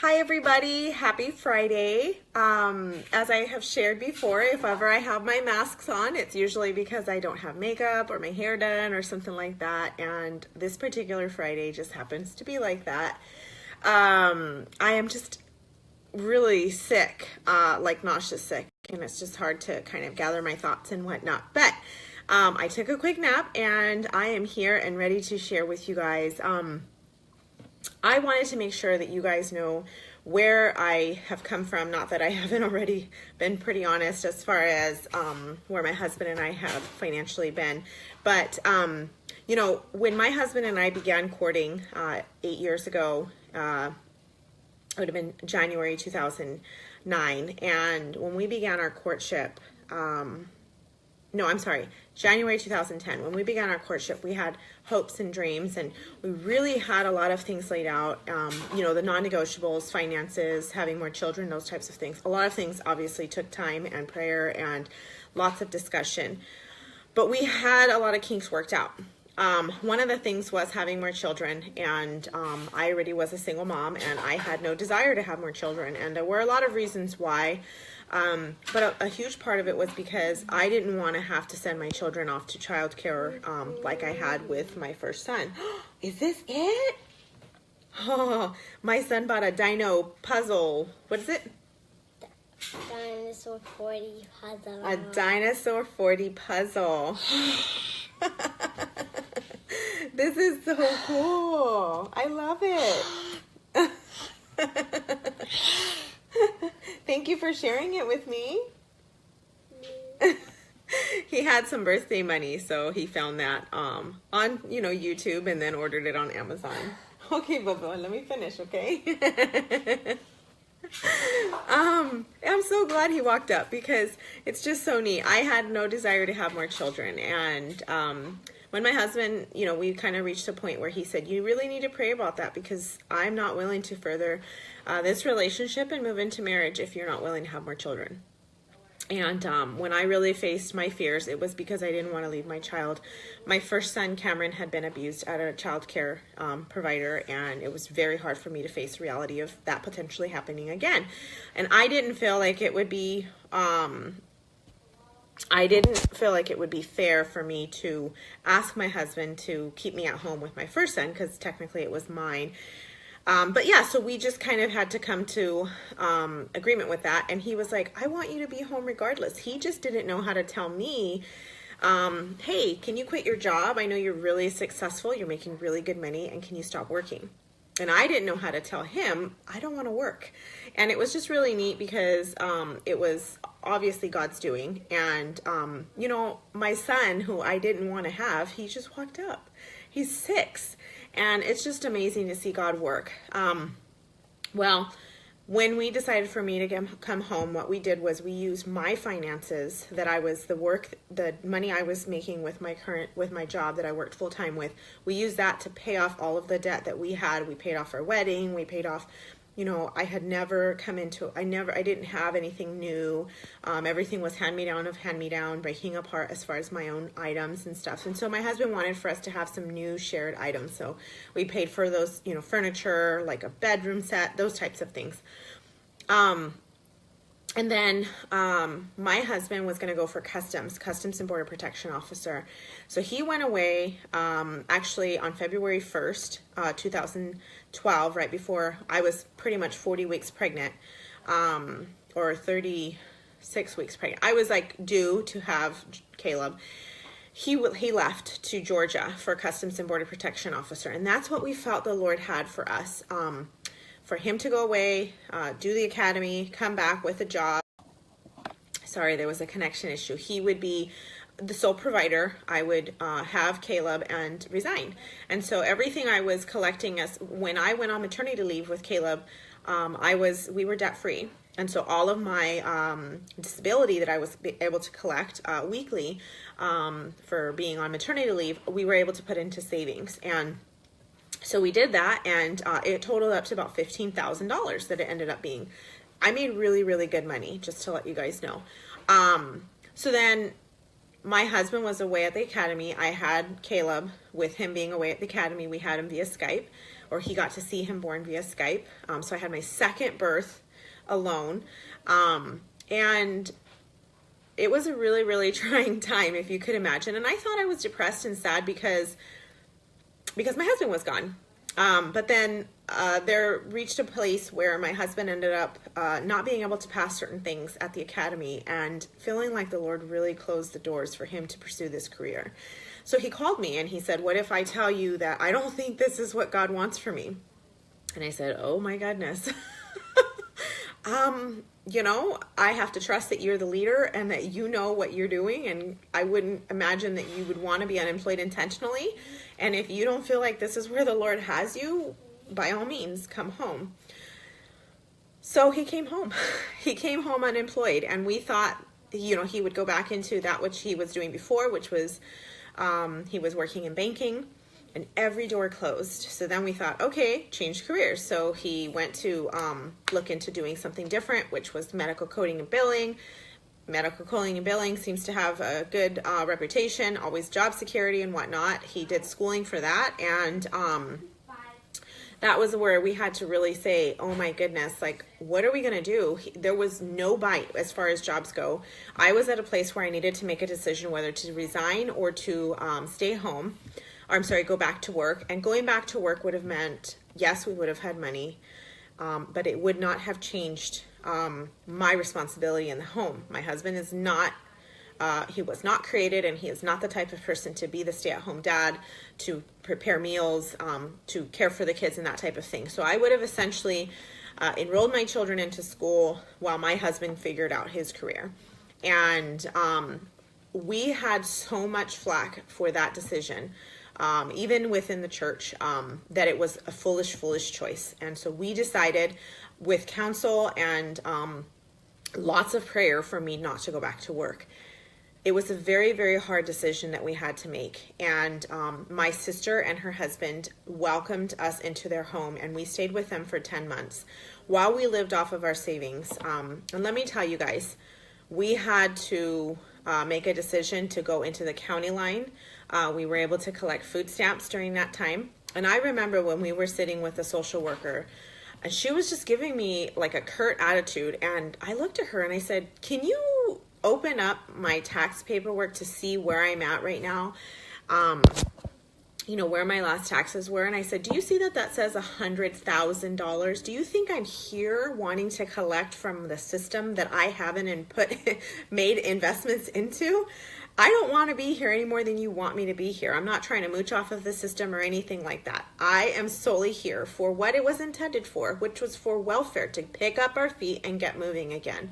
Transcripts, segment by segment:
Hi everybody, happy Friday. As I have shared before, if ever I have my masks on, it's usually because I don't have makeup or my hair done or something like that. And this particular Friday just happens to be like that. I am just really sick, like nauseous sick, and it's just hard to kind of gather my thoughts and whatnot. But I took a quick nap and I am here and ready to share with you guys. I wanted to make sure that you guys know where I have come from. Not that I haven't already been pretty honest as far as where my husband and I have financially been. But, when my husband and I began courting 8 years ago, it would have been January 2009. And when we began our courtship, January 2010. When we began our courtship, we had hopes and dreams, and we really had a lot of things laid out. The non-negotiables, finances, having more children, those types of things. A lot of things obviously took time and prayer and lots of discussion. But we had a lot of kinks worked out. One of the things was having more children, and I already was a single mom, and I had no desire to have more children, and there were a lot of reasons why. But a huge part of it was because I didn't want to have to send my children off to childcare like I had with my first son. Is this it? Oh, my son bought a dino puzzle. What is it? Dinosaur 40 puzzle. A dinosaur 40 puzzle. This is so cool. I love it. Thank you for sharing it with me. He had some birthday money, so he found that on YouTube and then ordered it on Amazon. Okay, Bubba, let me finish, okay? I'm so glad he walked up because it's just so neat. I had no desire to have more children, and when my husband, we kind of reached a point where he said, you really need to pray about that because I'm not willing to further this relationship and move into marriage if you're not willing to have more children. And when I really faced my fears, it was because I didn't want to leave my child. My first son, Cameron, had been abused at a child care provider, and it was very hard for me to face the reality of that potentially happening again. And I didn't feel like it would be fair for me to ask my husband to keep me at home with my first son because technically it was mine. So we just kind of had to come to agreement with that. And he was like, I want you to be home regardless. He just didn't know how to tell me, hey, can you quit your job? I know you're really successful. You're making really good money. And can you stop working? And I didn't know how to tell him, I don't want to work. And it was just really neat because it was obviously God's doing. And, my son, who I didn't want to have, he just walked up. He's 6. And it's just amazing to see God work. When we decided for me to come home, what we did was we used my finances the money I was making with my job that I worked full time with. We used that to pay off all of the debt that we had. We paid off our wedding. We paid off, I had never I didn't have anything new. Everything was hand-me-down, breaking apart as far as my own items and stuff. And so my husband wanted for us to have some new shared items. So we paid for those, furniture, like a bedroom set, those types of things. And then my husband was going to go for Customs and Border Protection Officer. So he went away actually on February 1st, 2012, right before I was pretty much 40 weeks pregnant, or 36 weeks pregnant. I was like due to have Caleb. He left to Georgia for Customs and Border Protection Officer. And that's what we felt the Lord had for us. For him to go away, do the academy, come back with a job. Sorry, there was a connection issue. He would be the sole provider. I would have Caleb and resign. And so everything I was collecting when I went on maternity leave with Caleb, we were debt free. And so all of my disability that I was able to collect weekly for being on maternity leave, we were able to put into savings. And so we did that, and it totaled up to about $15,000 that it ended up being. I made really, really good money, just to let you guys know. So then my husband was away at the academy. I had Caleb. With him being away at the academy, we had him via Skype. or he got to see him born via Skype. So I had my second birth alone. And it was a really, really trying time, if you could imagine. And I thought I was depressed and sad because my husband was gone. But then there reached a place where my husband ended up not being able to pass certain things at the academy and feeling like the Lord really closed the doors for him to pursue this career. So he called me and he said, what if I tell you that I don't think this is what God wants for me? And I said, oh my goodness. I have to trust that you're the leader and that you know what you're doing. And I wouldn't imagine that you would want to be unemployed intentionally. And if you don't feel like this is where the Lord has you, by all means, come home. So he came home. He came home unemployed. And we thought, he would go back into that which he was doing before, which was he was working in banking. And every door closed. So then we thought, okay, change careers. So he went to look into doing something different, which was medical coding and billing. Medical coding and billing seems to have a good reputation, always job security and whatnot. He did schooling for that. And that was where we had to really say, oh my goodness, like, what are we going to do? There was no bite as far as jobs go. I was at a place where I needed to make a decision whether to resign or to stay home. Go back to work. And going back to work would have meant, yes, we would have had money, but it would not have changed my responsibility in the home. My husband is not, he was not created, and he is not the type of person to be the stay-at-home dad, to prepare meals, to care for the kids and that type of thing. So I would have essentially enrolled my children into school while my husband figured out his career. And we had so much flack for that decision. Even within the church, that it was a foolish choice. And so we decided with counsel and lots of prayer for me not to go back to work. It was a very, very hard decision that we had to make. And my sister and her husband welcomed us into their home, and we stayed with them for 10 months while we lived off of our savings. And let me tell you guys, we had to make a decision to go into the county line. We were able to collect food stamps during that time. And I remember when we were sitting with a social worker, and she was just giving me like a curt attitude. And I looked at her and I said, can you open up my tax paperwork to see where I'm at right now? Where my last taxes were. And I said, do you see that says $100,000? Do you think I'm here wanting to collect from the system that I haven't made investments into? I don't want to be here any more than you want me to be here. I'm not trying to mooch off of the system or anything like that. I am solely here for what it was intended for, which was for welfare, to pick up our feet and get moving again.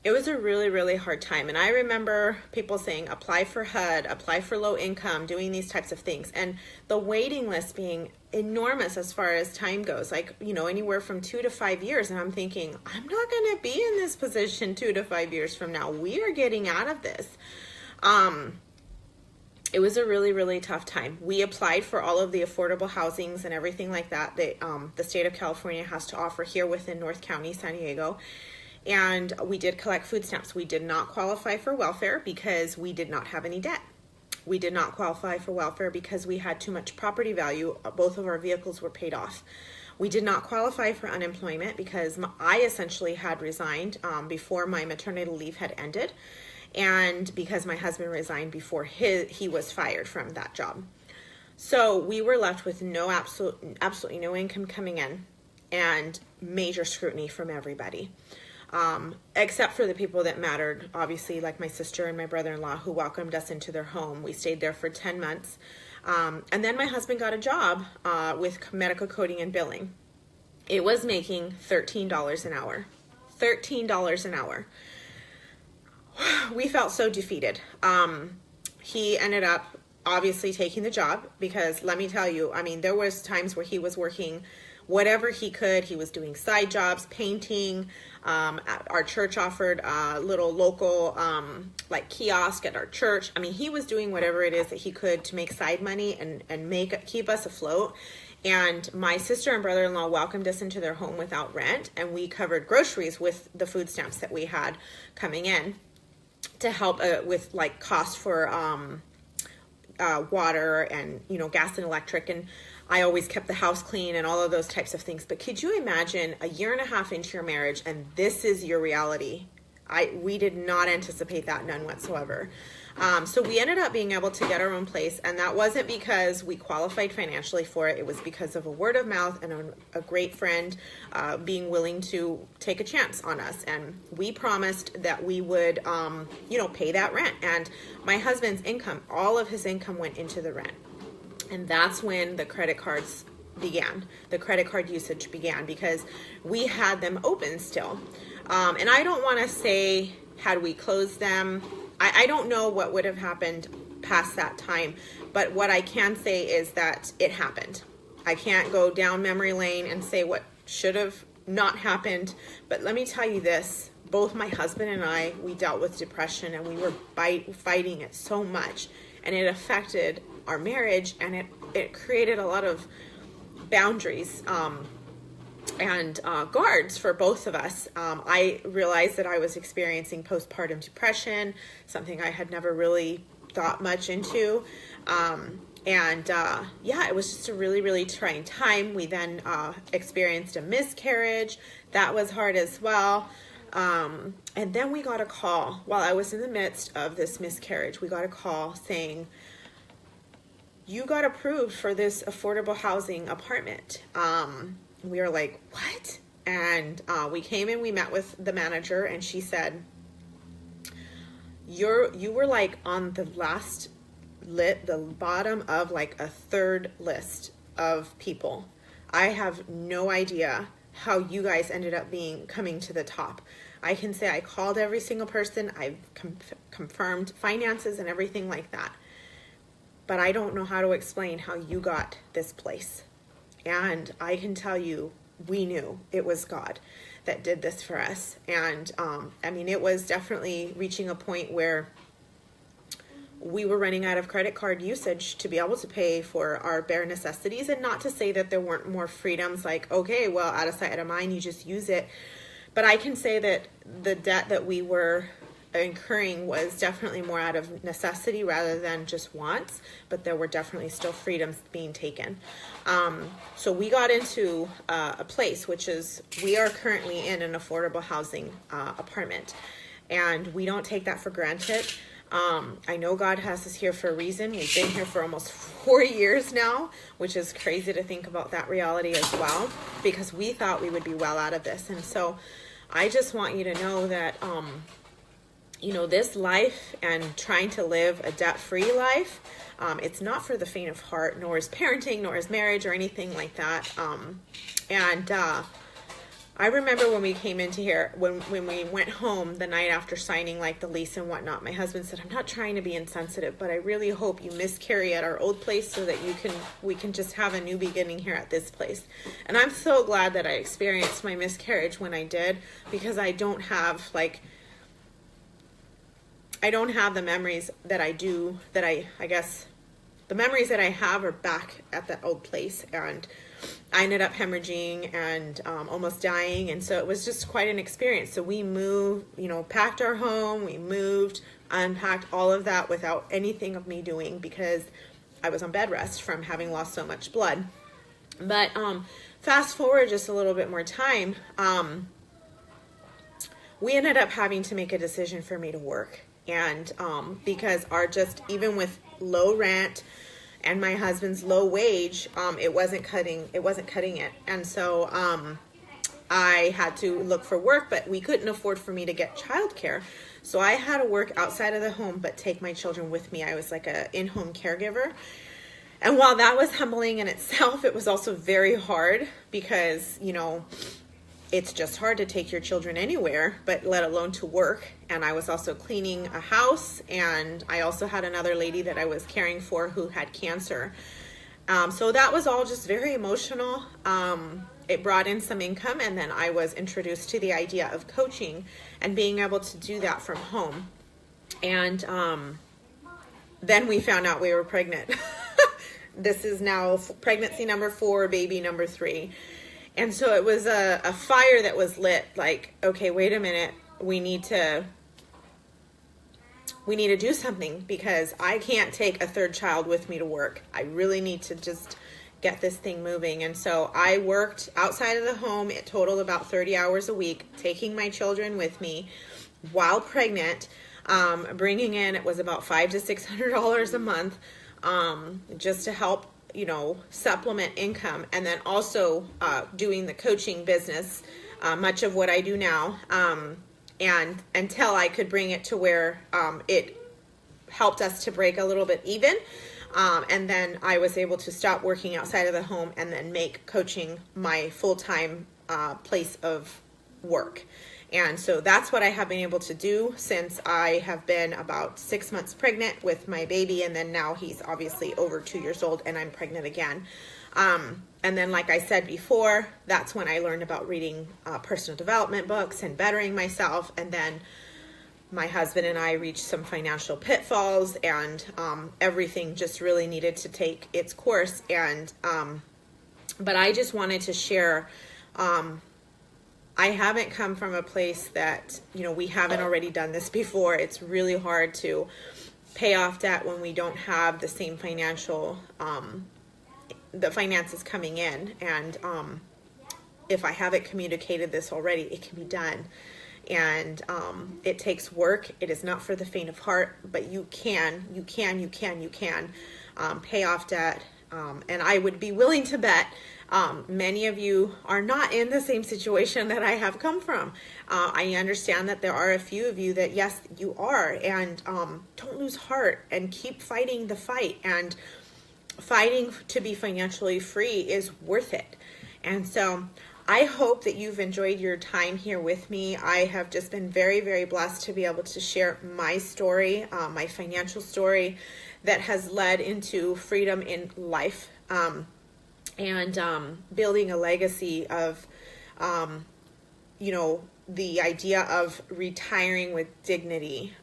It was a really, really hard time. And I remember people saying, apply for HUD, apply for low income, doing these types of things. And the waiting list being enormous as far as time goes, like, anywhere from 2 to 5 years. And I'm thinking, I'm not going to be in this position 2 to 5 years from now. We are getting out of this. It was a really, really tough time. We applied for all of the affordable housings and everything like that the state of California has to offer here within North County, San Diego. And we did collect food stamps. We did not qualify for welfare because we did not have any debt. We did not qualify for welfare because we had too much property value. Both of our vehicles were paid off. We did not qualify for unemployment because I essentially had resigned before my maternity leave had ended, and because my husband resigned before he was fired from that job. So we were left with absolutely no income coming in, and major scrutiny from everybody. Except for the people that mattered, obviously, like my sister and my brother-in-law, who welcomed us into their home. We stayed there for 10 months. And then my husband got a job with medical coding and billing. It was making $13 an hour. $13 an hour. We felt so defeated. He ended up obviously taking the job because, let me tell you, there was times where he was working whatever he could. He was doing side jobs, painting. Our church offered a little local kiosk at our church. He was doing whatever it is that he could to make side money and keep us afloat. And my sister and brother-in-law welcomed us into their home without rent, and we covered groceries with the food stamps that we had coming in to help with cost for water and gas and electric. And I always kept the house clean and all of those types of things. But could you imagine a year and a half into your marriage and this is your reality? We did not anticipate that, none whatsoever. So we ended up being able to get our own place, and that wasn't because we qualified financially for it. It was because of a word of mouth and a great friend being willing to take a chance on us. And we promised that we would, pay that rent. And my husband's income, all of his income went into the rent. And that's when the credit cards began. The credit card usage began because we had them open still. And I don't want to say, had we closed them, I don't know what would have happened past that time, but what I can say is that it happened. I can't go down memory lane and say what should have not happened, but let me tell you this, both my husband and I, we dealt with depression and we were fighting it so much, and it affected our marriage, and it created a lot of boundaries and guards for both of us. I realized that I was experiencing postpartum depression, something I had never really thought much into. It was just a really, really trying time. We then experienced a miscarriage. That was hard as well. And then we got a call while I was in the midst of this miscarriage. We got a call saying, you got approved for this affordable housing apartment. We were like, what? And we came in, we met with the manager, and she said, you were like on the the bottom of like a third list of people. I have no idea how you guys ended up coming to the top. I can say I called every single person. I've confirmed finances and everything like that. But I don't know how to explain how you got this place. And I can tell you, we knew it was God that did this for us. And it was definitely reaching a point where we were running out of credit card usage to be able to pay for our bare necessities. And not to say that there weren't more freedoms, like, okay, well, out of sight, out of mind, you just use it. But I can say that the debt that we were incurring was definitely more out of necessity rather than just wants, but there were definitely still freedoms being taken. So we got into a place, which is, we are currently in an affordable housing apartment, and we don't take that for granted. I know God has us here for a reason. We've been here for almost 4 years now, which is crazy to think about that reality as well, because we thought we would be well out of this. And so I just want you to know that this life and trying to live a debt-free life, it's not for the faint of heart, nor is parenting, nor is marriage, or anything like that. I remember when we came into here, when we went home the night after signing like the lease and whatnot, my husband said, I'm not trying to be insensitive, but I really hope you miscarry at our old place so that we can just have a new beginning here at this place. And I'm so glad that I experienced my miscarriage when I did, because I don't have the memories that I do, I guess the memories that I have are back at that old place. And I ended up hemorrhaging and almost dying. And so it was just quite an experience. So we moved, packed our home, we moved, unpacked all of that without anything of me doing, because I was on bed rest from having lost so much blood. But fast forward just a little bit more time, we ended up having to make a decision for me to work. And because even with low rent and my husband's low wage, it wasn't cutting it. And so I had to look for work, but we couldn't afford for me to get childcare. So I had to work outside of the home, but take my children with me. I was like an in-home caregiver. And while that was humbling in itself, it was also very hard because, it's just hard to take your children anywhere, but let alone to work. And I was also cleaning a house, and I also had another lady that I was caring for who had cancer. So that was all just very emotional. It brought in some income, and then I was introduced to the idea of coaching and being able to do that from home. And then we found out we were pregnant. This is now pregnancy number 4, baby number 3. And so it was a fire that was lit, like, okay, wait a minute, we need to do something, because I can't take a third child with me to work. I really need to just get this thing moving. And so I worked outside of the home. It totaled about 30 hours a week, taking my children with me while pregnant, bringing in, it was about $500 to $600 a month, just to help, supplement income. And then also doing the coaching business, much of what I do now, and until I could bring it to where it helped us to break a little bit even. And then I was able to stop working outside of the home and then make coaching my full-time place of work. And so that's what I have been able to do since I have been about 6 months pregnant with my baby. And then now he's obviously over 2 years old and I'm pregnant again. And then, like I said before, that's when I learned about reading personal development books and bettering myself. And then my husband and I reached some financial pitfalls, and everything just really needed to take its course. And but I just wanted to share, I haven't come from a place that, we haven't already done this before. It's really hard to pay off debt when we don't have the same the finances coming in. And if I haven't communicated this already, it can be done. And it takes work. It is not for the faint of heart, but you can pay off debt. And I would be willing to bet many of you are not in the same situation that I have come from. I understand that there are a few of you that, yes, you are. And don't lose heart and keep fighting the fight. And fighting to be financially free is worth it. And so I hope that you've enjoyed your time here with me. I have just been very, very blessed to be able to share my story, my financial story that has led into freedom in life, and building a legacy of, the idea of retiring with dignity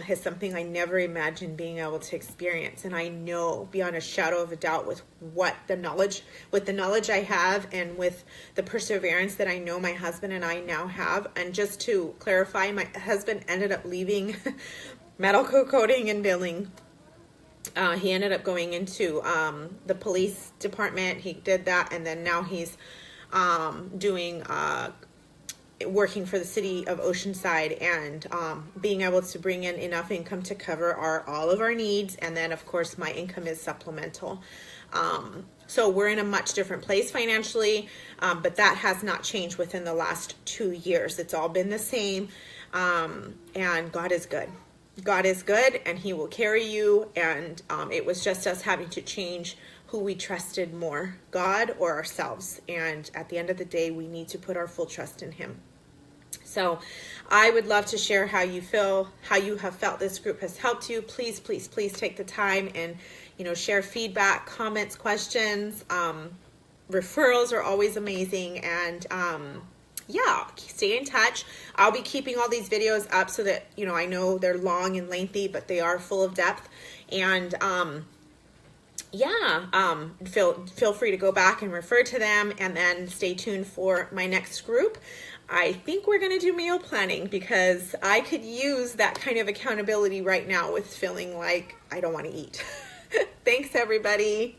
is something I never imagined being able to experience. And I know beyond a shadow of a doubt with the knowledge I have and with the perseverance that I know my husband and I now have. And just to clarify, my husband ended up leaving medical coding and billing. He ended up going into the police department. He did that, and then now he's working for the city of Oceanside, and being able to bring in enough income to cover all of our needs. And then, of course, my income is supplemental. So we're in a much different place financially, but that has not changed within the last 2 years. It's all been the same, and God is good. God is good, and He will carry you. And it was just us having to change who we trusted more, God or ourselves. And at the end of the day, we need to put our full trust in Him. So I would love to share how you feel, how you have felt this group has helped you. Please, please, please take the time and, share feedback, comments, questions. Referrals are always amazing. And stay in touch. I'll be keeping all these videos up so that, I know they're long and lengthy, but they are full of depth. And feel free to go back and refer to them, and then stay tuned for my next group. I think we're going to do meal planning because I could use that kind of accountability right now with feeling like I don't want to eat. Thanks, everybody.